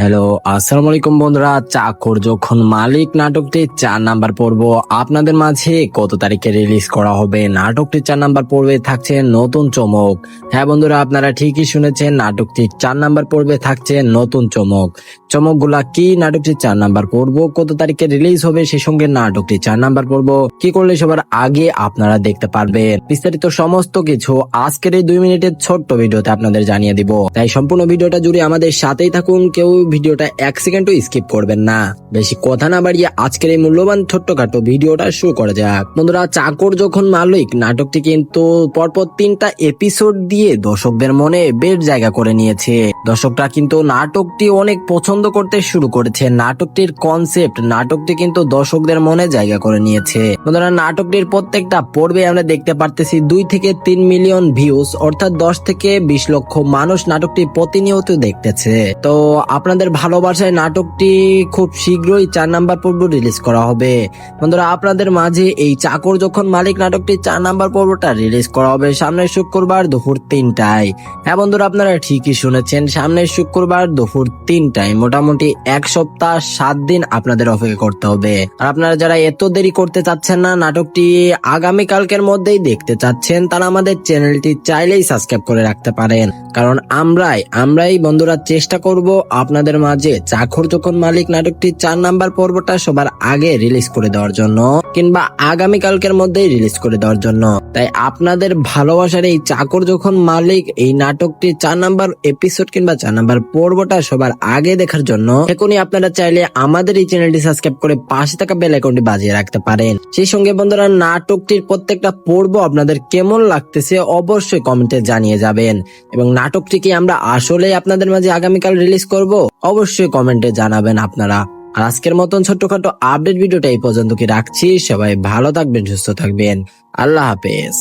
Hello, আসসালামু আলাইকুম বন্ধুরা। চাকর যখন মালিক নাটকটি 4 নাম্বার পর্ব আপনাদের মাঝে কত তারিখে রিলিজ করা হবে? নাটকটি 4 নাম্বার পর্বে থাকছে নতুন চমক। হ্যাঁ বন্ধুরা, আপনারা ঠিকই শুনেছেন, নাটকটি 4 নাম্বার পর্বে থাকছে নতুন চমক। চমকগুলা কি? নাটকটি 4 নাম্বার পর্ব কত তারিখে রিলিজ হবে, সেই সঙ্গে নাটকটি 4 নাম্বার পর্ব কি করলে সবার আগে আপনারা দেখতে পারবেন, বিস্তারিত সমস্ত কিছু আজকের এই 2 মিনিটের ছোট্ট ভিডিওতে আপনাদের জানিয়ে দিব। তাই সম্পূর্ণ ভিডিওটা জুড়ে আমাদের সাথেই থাকুন, কেউ ভিডিওটা 1 সেকেন্ডও স্কিপ করবেন না। বেশি কথা না বাড়িয়ে আজকের এই মূল্যবান ছোট্টখাটো ভিডিওটা শুরু করা যাক। বন্ধুরা, চাকর যখন মালিক নাটকটি কিন্তু পরপর 3টা এপিসোড দিয়ে দর্শকদের মনে বেশ জায়গা করে নিয়েছে। দর্শকরা কিন্তু নাটকটি অনেক পছন্দ করতে শুরু করেছে। নাটকটির কনসেপ্ট, নাটকটি কিন্তু দর্শকদের মনে জায়গা করে নিয়েছে। বন্ধুরা, নাটকটির প্রত্যেকটা পর্বে আমরা দেখতে পারতেছি 2 থেকে 3 মিলিয়ন ভিউজ, অর্থাৎ 10 থেকে 20 লক্ষ মানুষ নাটকটি প্রতিনিয়ত দেখতেছে। তো আপনাদের ভালোবাসায় নাটকটি খুব শীঘ্রই 4 নাম্বার পর্ব রিলিজ করা হবে। বন্ধুরা, আপনাদের মাঝে এই চাকর যখন মালিক নাটকটি 4 নাম্বার পর্বটা রিলিজ করা হবে সামনের শুক্রবার দুপুর 3টায়। হ্যাঁ বন্ধুরা, আপনারা ঠিকই শুনেছেন, সামনের শুক্রবার দুপুর 3টায়। মোটামুটি 1 সপ্তাহ 7 দিন আপনাদের অপেক্ষা করতে হবে। আর আপনারা যারা এত দেরি করতে চাচ্ছেন না, নাটকটি আগামী কালকের মধ্যেই দেখতে চাচ্ছেন, তারা আমাদের চ্যানেলটি চাইলেই সাবস্ক্রাইব করে রাখতে পারেন। কারণ আমরাই বন্ধুরা চেষ্টা করব আপনাদের মাঝে চাকর যখন মালিক নাটকটি 4 নাম্বার পর্বটা সবার আগে রিলিজ করে দেওয়ার জন্য, কিংবা আগামী কালকের মধ্যেই রিলিজ করে দেওয়ার জন্য। তাই আপনাদের ভালোবাসার এই চাকর যখন মালিক এই নাটকটি 4 নাম্বার এপিসোড কিংবা 4 নাম্বার পর্বটা সবার আগে দেখার জন্য এখনই আপনারা চাইলে আমাদের এই চ্যানেলটি সাবস্ক্রাইব করে পাশে থাকা বেল আইকনটি বাজিয়ে রাখতে পারেন। সেই সঙ্গে বন্ধুরা, নাটকটির প্রত্যেকটা পর্ব আপনাদের কেমন লাগতেছে অবশ্যই কমেন্টে জানিয়ে যাবেন। এবং নাটকটি কি আমরা আসলে আপনাদের মাঝে আগামীকাল রিলিজ করব, অবশ্যই কমেন্টে জানাবেন আপনারা। আর আজকের মতন ছোট্টখাটো আপডেট ভিডিওটা এই পর্যন্ত কি রাখছি। সবাই ভালো থাকবেন, সুস্থ থাকবেন। আল্লাহ হাফেজ।